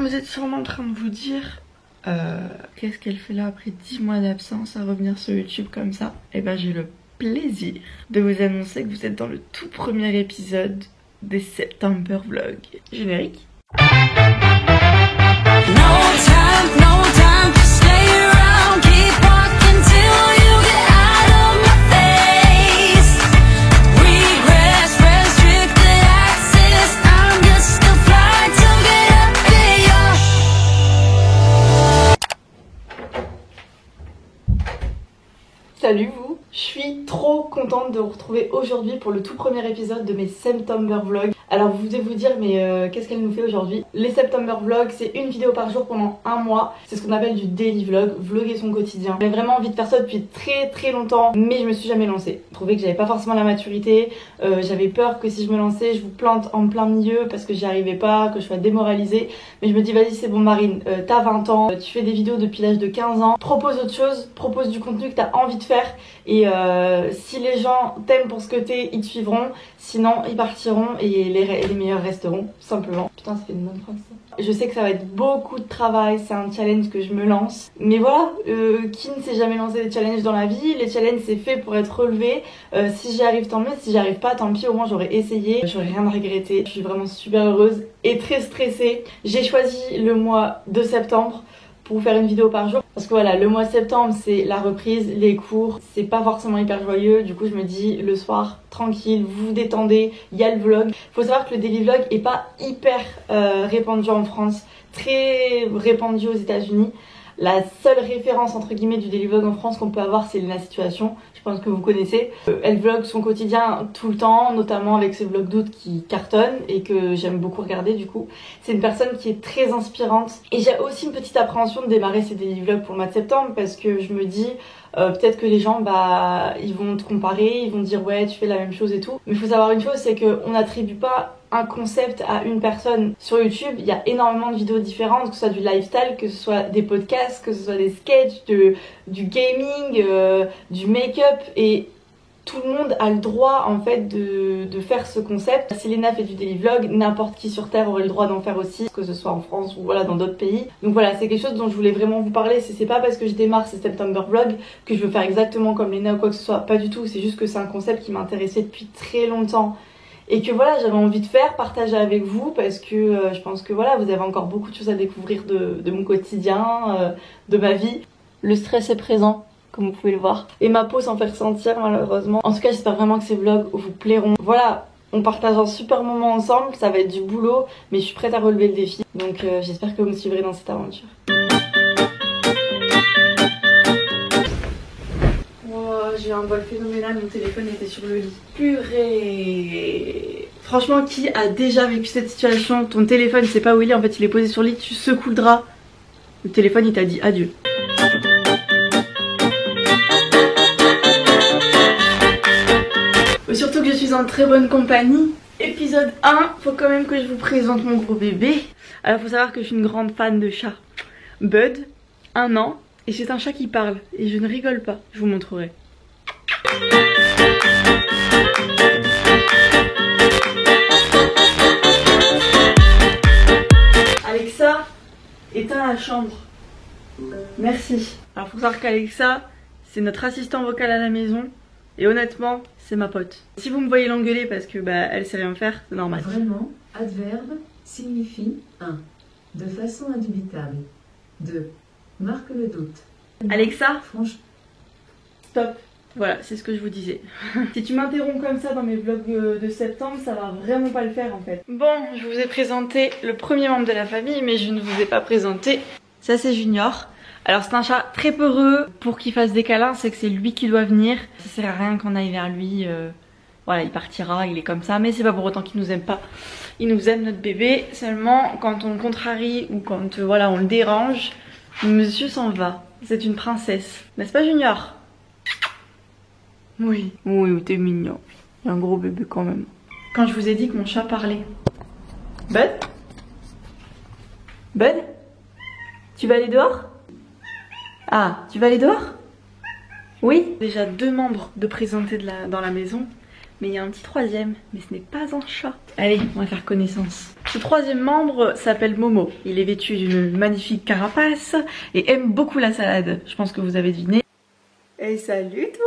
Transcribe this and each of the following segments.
Vous êtes sûrement en train de vous dire qu'est-ce qu'elle fait là après 10 mois d'absence à revenir sur YouTube comme ça? Et ben j'ai le plaisir de vous annoncer que vous êtes dans le tout premier épisode des September Vlogs. Générique. Salut vous, je suis trop contente de vous retrouver aujourd'hui pour le tout premier épisode de mes September Vlogs. Alors vous devez vous dire mais qu'est-ce qu'elle nous fait aujourd'hui? Les September Vlogs, c'est une vidéo par jour pendant un mois. C'est ce qu'on appelle du daily vlog, vlogger son quotidien. J'avais vraiment envie de faire ça depuis très longtemps, mais je me suis jamais lancée. Je trouvais que j'avais pas forcément la maturité, j'avais peur que si je me lançais, je vous plante en plein milieu parce que j'y arrivais pas, que je sois démoralisée. Mais je me dis vas-y c'est bon Marine, t'as 20 ans, tu fais des vidéos depuis l'âge de 15 ans, propose autre chose, propose du contenu que t'as envie de faire. Et si les gens t'aiment pour ce que t'es, ils te suivront. Sinon, ils partiront et les meilleurs resteront, tout simplement. Putain, ça fait une bonne phrase ça. Je sais que ça va être beaucoup de travail, c'est un challenge que je me lance. Mais voilà, qui ne s'est jamais lancé des challenges dans la vie? Les challenges, c'est fait pour être relevé. Si j'y arrive, tant mieux. Si j'y arrive pas, tant pis, au moins j'aurais essayé. J'aurais rien à regretter. Je suis vraiment super heureuse et très stressée. J'ai choisi le mois de septembre pour vous faire une vidéo par jour parce que voilà, le mois de septembre c'est la reprise, les cours, c'est pas forcément hyper joyeux. Du coup je me dis le soir tranquille, vous vous détendez, il y a le vlog. Faut savoir que le daily vlog est pas hyper répandu en France, très répandu aux États-Unis. La seule référence entre guillemets du daily vlog en France qu'on peut avoir, c'est Lena Situation. Je pense que vous connaissez. Elle vlog son quotidien tout le temps, notamment avec ses vlogs d'août qui cartonnent et que j'aime beaucoup regarder du coup. C'est une personne qui est très inspirante. Et j'ai aussi une petite appréhension de démarrer ces daily vlogs pour le mois de septembre parce que je me dis peut-être que les gens ils vont te comparer, ils vont te dire ouais tu fais la même chose et tout. Mais il faut savoir une chose, c'est qu'on n'attribue pas un concept à une personne. Sur YouTube, il y a énormément de vidéos différentes, que ce soit du lifestyle, que ce soit des podcasts, que ce soit des sketchs, du gaming, du make-up, et tout le monde a le droit en fait de faire ce concept. Si Lena fait du daily vlog, n'importe qui sur terre aurait le droit d'en faire aussi, que ce soit en France ou voilà dans d'autres pays. Donc voilà, c'est quelque chose dont je voulais vraiment vous parler. C'est pas parce que je démarre ces September vlog que je veux faire exactement comme Lena ou quoi que ce soit, pas du tout. C'est juste que c'est un concept qui m'intéressait depuis très longtemps et que voilà, j'avais envie de faire, partager avec vous parce que je pense que voilà, vous avez encore beaucoup de choses à découvrir de mon quotidien, de ma vie. Le stress est présent, comme vous pouvez le voir, et ma peau s'en fait ressentir malheureusement. En tout cas, j'espère vraiment que ces vlogs vous plairont. Voilà, on partage un super moment ensemble, ça va être du boulot, mais je suis prête à relever le défi. Donc j'espère que vous me suivrez dans cette aventure. J'ai eu un bol phénoménal, mon téléphone était sur le lit. Purée. Franchement, qui a déjà vécu cette situation? Ton téléphone, c'est pas où il est, en fait il est posé sur le lit, tu secoues le drap, le téléphone il t'a dit adieu. Surtout que je suis en très bonne compagnie. Épisode 1, faut quand même que je vous présente mon gros bébé. Alors faut savoir que je suis une grande fan de chat. Bud, 1 an, et c'est un chat qui parle, et je ne rigole pas, je vous montrerai. Alexa, éteins la chambre. Merci. Alors faut savoir qu'Alexa, c'est notre assistant vocal à la maison. Et honnêtement, c'est ma pote. Si vous me voyez l'engueuler parce que elle sait rien faire, c'est normal. Vraiment, adverbe signifie 1. De façon indubitable. 2. Marque le doute. Alexa, Franche. stop. Voilà, c'est ce que je vous disais. Si tu m'interromps comme ça dans mes vlogs de septembre, ça va vraiment pas le faire en fait. Bon, je vous ai présenté le premier membre de la famille, mais je ne vous ai pas présenté. Ça c'est Junior. Alors c'est un chat très peureux. Pour qu'il fasse des câlins, c'est que c'est lui qui doit venir. Ça sert à rien qu'on aille vers lui. Voilà, il partira, il est comme ça. Mais c'est pas pour autant qu'il nous aime pas. Il nous aime, notre bébé. Seulement quand on le contrarie ou quand voilà, on le dérange, monsieur s'en va. C'est une princesse. N'est-ce pas Junior? Oui. Oui, t'es mignon. Il y a un gros bébé quand même. Quand je vous ai dit que mon chat parlait. Bud? Bud? Tu vas aller dehors? Ah, tu vas aller dehors? Oui. Déjà 2 membres de présenter dans la maison. Mais il y a un petit troisième, mais ce n'est pas un chat. Allez, on va faire connaissance. Ce troisième membre s'appelle Momo. Il est vêtu d'une magnifique carapace et aime beaucoup la salade. Je pense que vous avez deviné. Et salut toi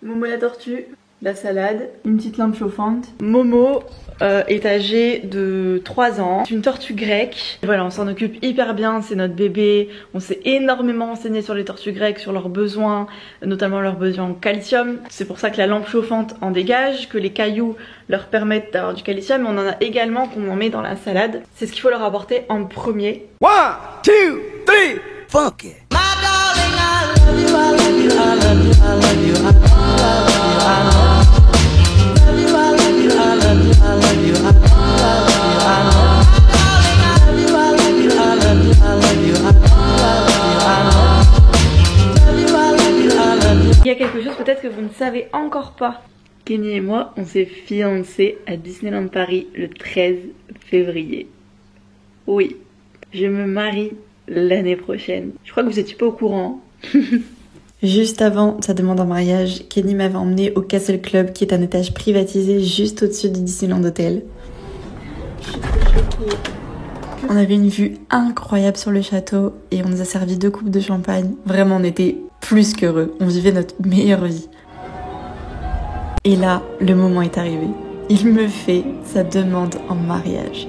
Momo la tortue, la salade, une petite lampe chauffante. Momo est âgé de 3 ans. C'est une tortue grecque. Voilà, on s'en occupe hyper bien, c'est notre bébé. On s'est énormément renseigné sur les tortues grecques, sur leurs besoins, notamment leurs besoins en calcium. C'est pour ça que la lampe chauffante en dégage, que les cailloux leur permettent d'avoir du calcium. On en a également qu'on en met dans la salade. C'est ce qu'il faut leur apporter en premier. 1, 2, 3, funk it. Il y a quelque chose peut-être que vous ne savez encore pas. Kenny et moi, on s'est fiancés à Disneyland Paris le 13 février. Oui, je me marie l'année prochaine. Je crois que vous étiez pas au courant. Juste avant sa demande en mariage, Kenny m'avait emmené au Castle Club, qui est un étage privatisé juste au-dessus du Disneyland Hotel. On avait une vue incroyable sur le château et on nous a servi 2 coupes de champagne. Vraiment, on était plus qu'heureux. On vivait notre meilleure vie. Et là, le moment est arrivé. Il me fait sa demande en mariage.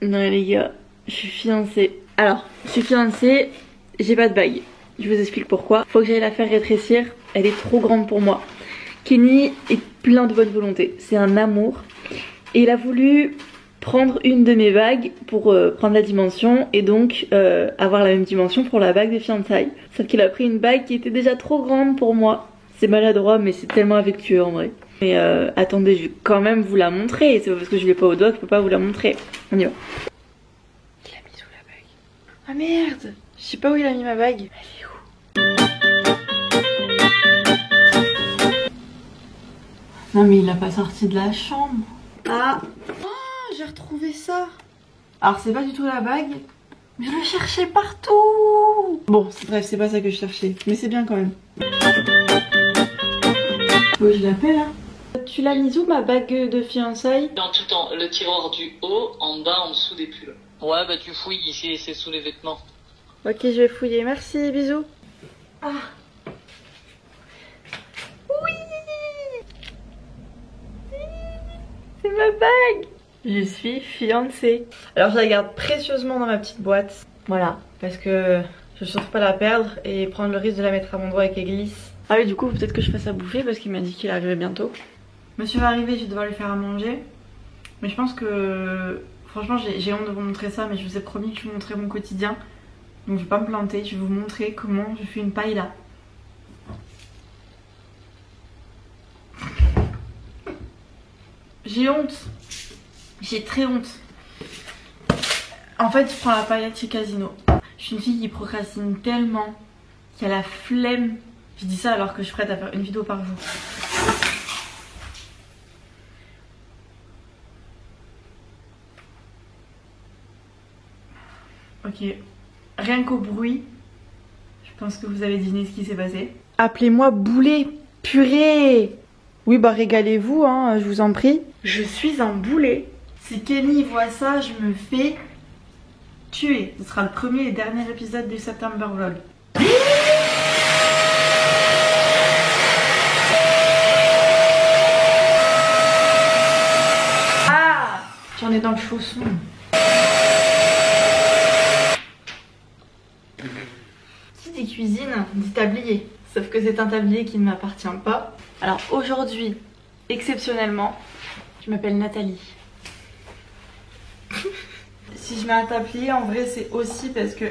Non les gars, je suis fiancée. Alors, je suis fiancée, j'ai pas de bague. Je vous explique pourquoi. Faut que j'aille la faire rétrécir, elle est trop grande pour moi. Kenny est plein de bonne volonté, c'est un amour. Et il a voulu prendre une de mes bagues pour prendre la dimension et donc avoir la même dimension pour la bague des fiançailles. Sauf qu'il a pris une bague qui était déjà trop grande pour moi. C'est maladroit mais c'est tellement affectueux en vrai. Mais attendez, je vais quand même vous la montrer. C'est pas parce que je l'ai pas au doigt que je peux pas vous la montrer. On y va. Il a mis où la bague? Ah merde, je sais pas où il a mis ma bague. Elle est où? Non mais il l'a pas sorti de la chambre. Ah, oh, j'ai retrouvé ça. Alors c'est pas du tout la bague, mais je le cherchais partout. Bon, bref, c'est pas ça que je cherchais, mais c'est bien quand même. Oh, je l'appelle hein. Tu l'as mise où ma bague de fiançailles? Dans tout temps, le tiroir du haut, en bas, en dessous des pulls. Ouais, bah tu fouilles ici, c'est sous les vêtements. Ok, je vais fouiller. Merci, bisous. Ah. Oui. C'est ma bague. Je suis fiancée. Alors je la garde précieusement dans ma petite boîte. Voilà, parce que je ne surtout pas la perdre et prendre le risque de la mettre à mon doigt et qu'elle glisse. Ah oui, du coup, peut-être que je fasse à bouffer parce qu'il m'a dit qu'il arrivait bientôt. Monsieur va arriver, je vais devoir lui faire à manger. Mais je pense que... Franchement, j'ai honte de vous montrer ça, mais je vous ai promis que je vous montrerai mon quotidien. Donc je vais pas me planter, je vais vous montrer comment je fais une paella. J'ai honte. J'ai très honte. En fait, je prends la paella de chez Casino. Je suis une fille qui procrastine tellement, qui a la flemme. Je dis ça alors que je suis prête à faire une vidéo par jour. Ok, rien qu'au bruit, je pense que vous avez deviné ce qui s'est passé. Appelez-moi boulet, purée. Oui bah régalez-vous hein, je vous en prie. Je suis un boulet. Si Kenny voit ça, je me fais tuer. Ce sera le premier et dernier épisode du September Vlog. Ah, j'en ai dans le chausson. Qui dit cuisine, dit tablier. Sauf que c'est un tablier qui ne m'appartient pas. Alors aujourd'hui, exceptionnellement, je m'appelle Nathalie. Si je mets un tablier, en vrai c'est aussi parce que,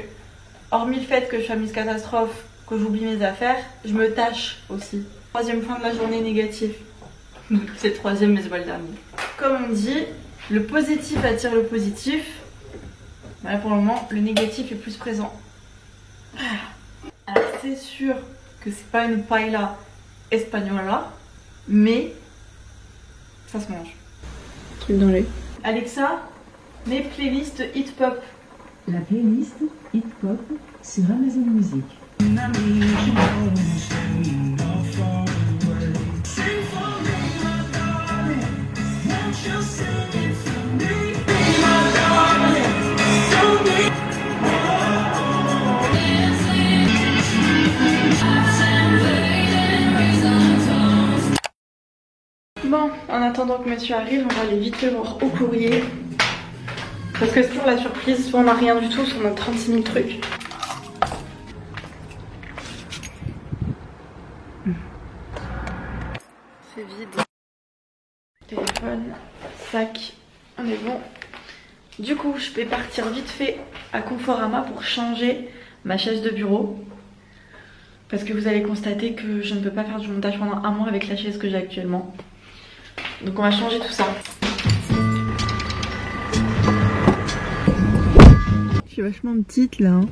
hormis le fait que je sois Miss Catastrophe, que j'oublie mes affaires, je me tâche aussi. Troisième point de la journée négative. C'est le troisième mais c'est pas le dernier. Comme on dit, le positif attire le positif. Voilà, pour le moment, le négatif est plus présent. Alors c'est sûr que c'est pas une paella espagnola, mais ça se mange. Truc dans l'œil. Alexa, mes playlists hip hop. La playlist Hip Hop sur Amazon Music. Bon, en attendant que monsieur arrive, on va aller vite le voir au courrier. Parce que c'est toujours la surprise, soit on n'a rien du tout, soit on a 36 000 trucs. C'est vide. Téléphone, sac, on est bon. Du coup, je vais partir vite fait à Conforama pour changer ma chaise de bureau. Parce que vous allez constater que je ne peux pas faire du montage pendant un mois avec la chaise que j'ai actuellement. Donc on va changer tout ça. Je suis vachement petite là. Hein.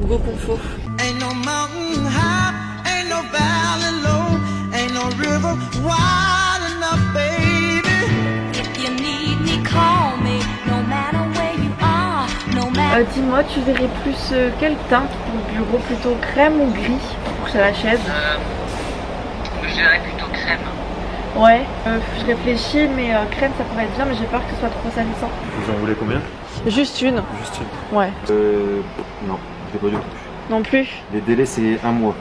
Go confort. Ain't no mountain high, ain't no valley low, ain't no river wide enough, baby. If you need me, call me, no matter where you are, no matter. Dis-moi, tu verrais plus quelle teinte pour le bureau, plutôt crème ou gris pour la chaise? Je dirais plutôt crème. Ouais, je réfléchis, mais crème ça pourrait être bien, mais j'ai peur que ce soit trop salissant. Vous en voulez combien? Juste une. Juste une. Ouais. Non, c'est pas du tout. Non plus. Les délais c'est un mois.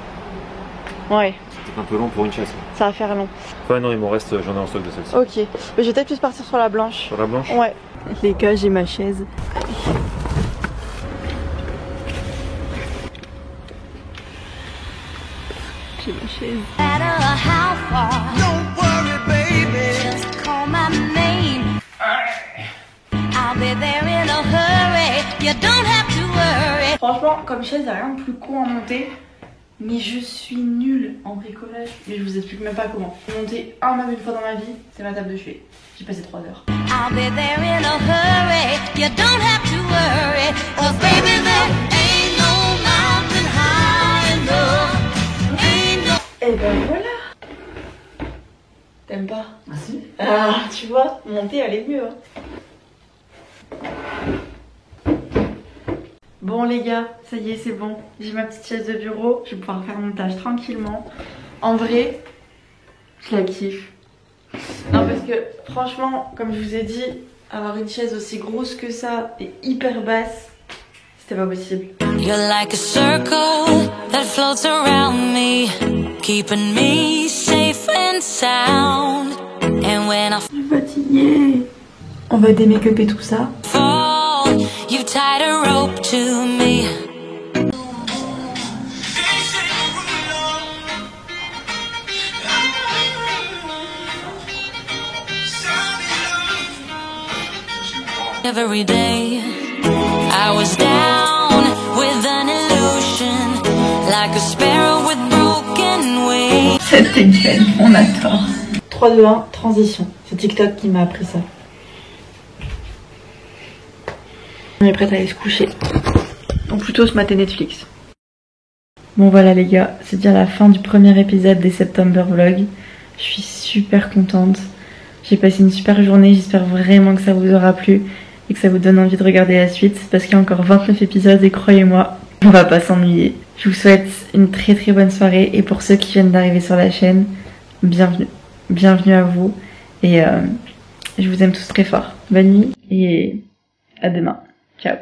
Ouais. C'est un peu long pour une chaise. Ça va faire long. Ouais, non, il m'en reste, j'en ai en stock de celle-ci. Ok, mais je vais peut-être plus partir sur la blanche. Sur la blanche? Ouais. Les gars, j'ai ma chaise. J'ai ma chaise. Franchement, comme chaise, il n'y a rien de plus con à monter. Mais je suis nulle en bricolage. Mais je vous explique même pas comment. J'ai monté un meuble une fois dans ma vie, c'est ma table de chevet. J'ai passé 3 heures. Et ben voilà. T'aimes pas? Ah si. Ah, tu vois, monter elle est mieux. Hein. Bon les gars, ça y est, c'est bon. J'ai ma petite chaise de bureau, je vais pouvoir faire mon montage tranquillement. En vrai, je la kiffe. Non parce que franchement, comme je vous ai dit, avoir une chaise aussi grosse que ça et hyper basse, c'était pas possible. You're like a circle that floats around me, keeping me safe and sound. And when I... Je suis fatiguée. On va démake-upper tout ça. Fall, you tied a rope to me. Every day I was down with an illusion, like a sparrow with broken wings. Cette dégaine, on attend. 3, 2, 1, transition. C'est TikTok qui m'a appris ça. On est prête à aller se coucher. Ou plutôt se mater Netflix. Bon voilà les gars, c'est déjà la fin du premier épisode des September Vlogs. Je suis super contente. J'ai passé une super journée, j'espère vraiment que ça vous aura plu et que ça vous donne envie de regarder la suite parce qu'il y a encore 29 épisodes et croyez-moi, on va pas s'ennuyer. Je vous souhaite une très très bonne soirée et pour ceux qui viennent d'arriver sur la chaîne, bienvenue. Bienvenue à vous et je vous aime tous très fort. Bonne nuit et à demain. Ciao.